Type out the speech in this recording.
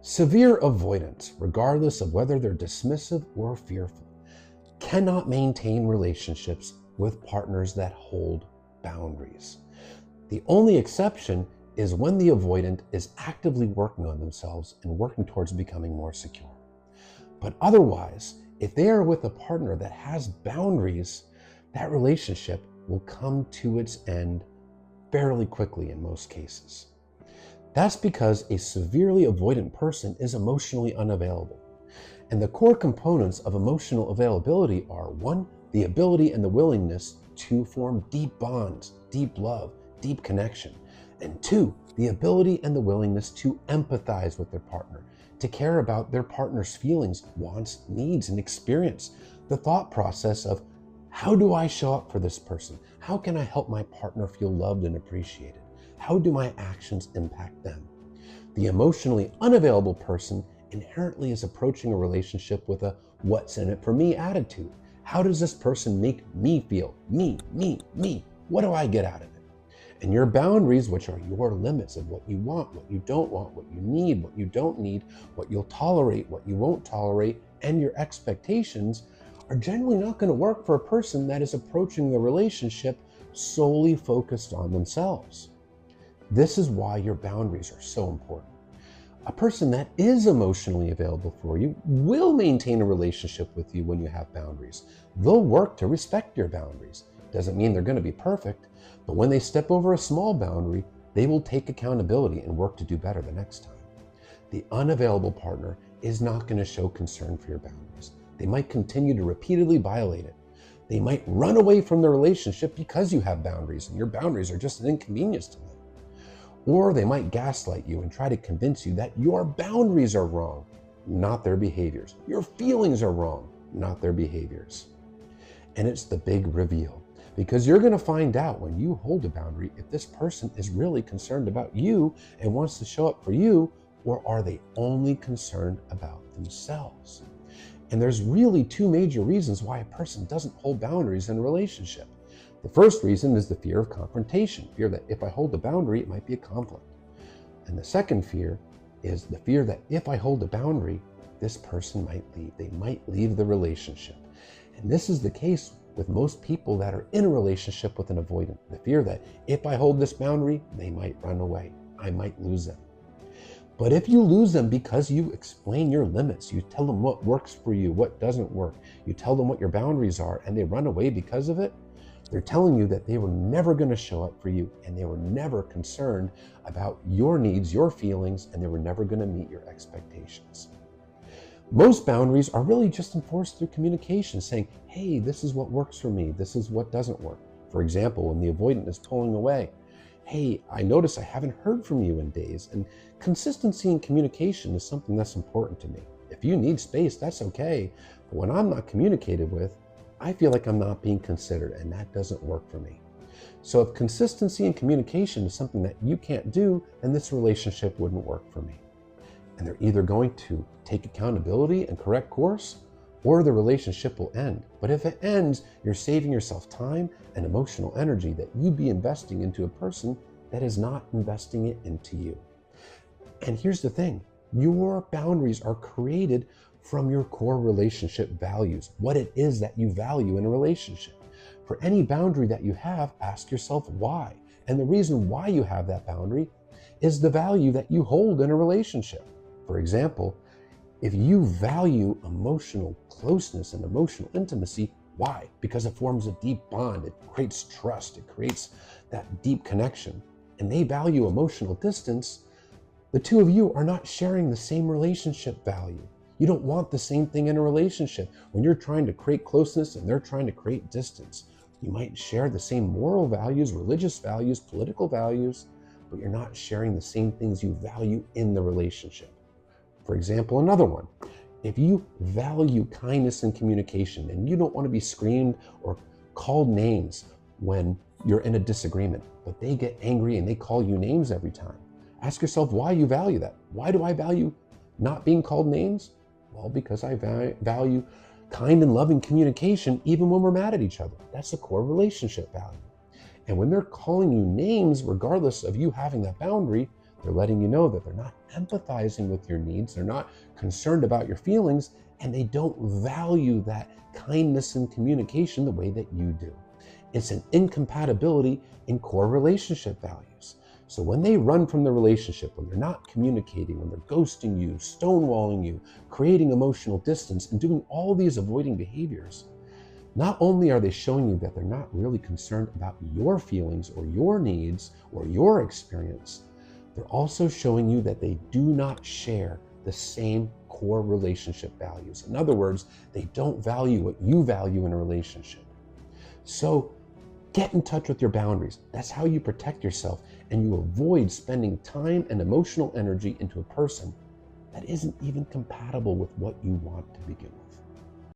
Severe avoidants, regardless of whether they're dismissive or fearful, cannot maintain relationships with partners that hold boundaries. The only exception is when the avoidant is actively working on themselves and working towards becoming more secure. But otherwise, if they are with a partner that has boundaries, that relationship will come to its end fairly quickly in most cases. That's because a severely avoidant person is emotionally unavailable. And the core components of emotional availability are: 1, the ability and the willingness to form deep bonds, deep love, deep connection. And 2, the ability and the willingness to empathize with their partner, to care about their partner's feelings, wants, needs, and experience. The thought process of, how do I show up for this person? How can I help my partner feel loved and appreciated? How do my actions impact them? The emotionally unavailable person inherently is approaching a relationship with a what's in it for me attitude. How does this person make me feel? Me. What do I get out of it? And your boundaries, which are your limits of what you want, what you don't want, what you need, what you don't need, what you'll tolerate, what you won't tolerate, and your expectations are generally not going to work for a person that is approaching the relationship solely focused on themselves. This is why your boundaries are so important. A person that is emotionally available for you will maintain a relationship with you when you have boundaries. They'll work to respect your boundaries. Doesn't mean they're going to be perfect, but when they step over a small boundary, they will take accountability and work to do better the next time. The unavailable partner is not going to show concern for your boundaries. They might continue to repeatedly violate it. They might run away from the relationship because you have boundaries and your boundaries are just an inconvenience to them. Or they might gaslight you and try to convince you that your boundaries are wrong, not their behaviors. Your feelings are wrong, not their behaviors. And it's the big reveal, because you're going to find out when you hold a boundary if this person is really concerned about you and wants to show up for you, or are they only concerned about themselves? And there's really 2 major reasons why a person doesn't hold boundaries in a relationship. The first reason is the fear of confrontation, fear that if I hold a boundary, it might be a conflict. And the second fear is the fear that if I hold a boundary, this person might leave. They might leave the relationship. And this is the case with most people that are in a relationship with an avoidant. The fear that if I hold this boundary, they might run away. I might lose them. But if you lose them because you explain your limits, you tell them what works for you, what doesn't work, you tell them what your boundaries are, and they run away because of it, they're telling you that they were never going to show up for you, and they were never concerned about your needs, your feelings, and they were never going to meet your expectations. Most boundaries are really just enforced through communication, saying, hey, this is what works for me, this is what doesn't work. For example, when the avoidant is pulling away, hey, I notice I haven't heard from you in days, and consistency in communication is something that's important to me. If you need space, that's okay, but when I'm not communicated with, I feel like I'm not being considered, and that doesn't work for me. So if consistency in communication is something that you can't do, then this relationship wouldn't work for me. And they're either going to take accountability and correct course, or the relationship will end. But if it ends, you're saving yourself time and emotional energy that you'd be investing into a person that is not investing it into you. And here's the thing, your boundaries are created from your core relationship values, what it is that you value in a relationship. For any boundary that you have, ask yourself why. And the reason why you have that boundary is the value that you hold in a relationship. For example, if you value emotional closeness and emotional intimacy, why? Because it forms a deep bond, it creates trust, it creates that deep connection. And they value emotional distance. The two of you are not sharing the same relationship value. You don't want the same thing in a relationship. When you're trying to create closeness and they're trying to create distance, you might share the same moral values, religious values, political values, but you're not sharing the same things you value in the relationship. For example, another one, if you value kindness and communication and you don't want to be screamed or called names when you're in a disagreement, but they get angry and they call you names every time, ask yourself why you value that. Why do I value not being called names? Well, because I value kind and loving communication even when we're mad at each other. That's a core relationship value. And when they're calling you names, regardless of you having that boundary, They're letting you know that they're not empathizing with your needs, they're not concerned about your feelings, and they don't value that kindness and communication the way that you do. It's an incompatibility in core relationship values. So when they run from the relationship, when they're not communicating, when they're ghosting you, stonewalling you, creating emotional distance, and doing all these avoiding behaviors, not only are they showing you that they're not really concerned about your feelings or your needs or your experience, they're also showing you that they do not share the same core relationship values. In other words, they don't value what you value in a relationship. So get in touch with your boundaries. That's how you protect yourself and you avoid spending time and emotional energy into a person that isn't even compatible with what you want to begin with.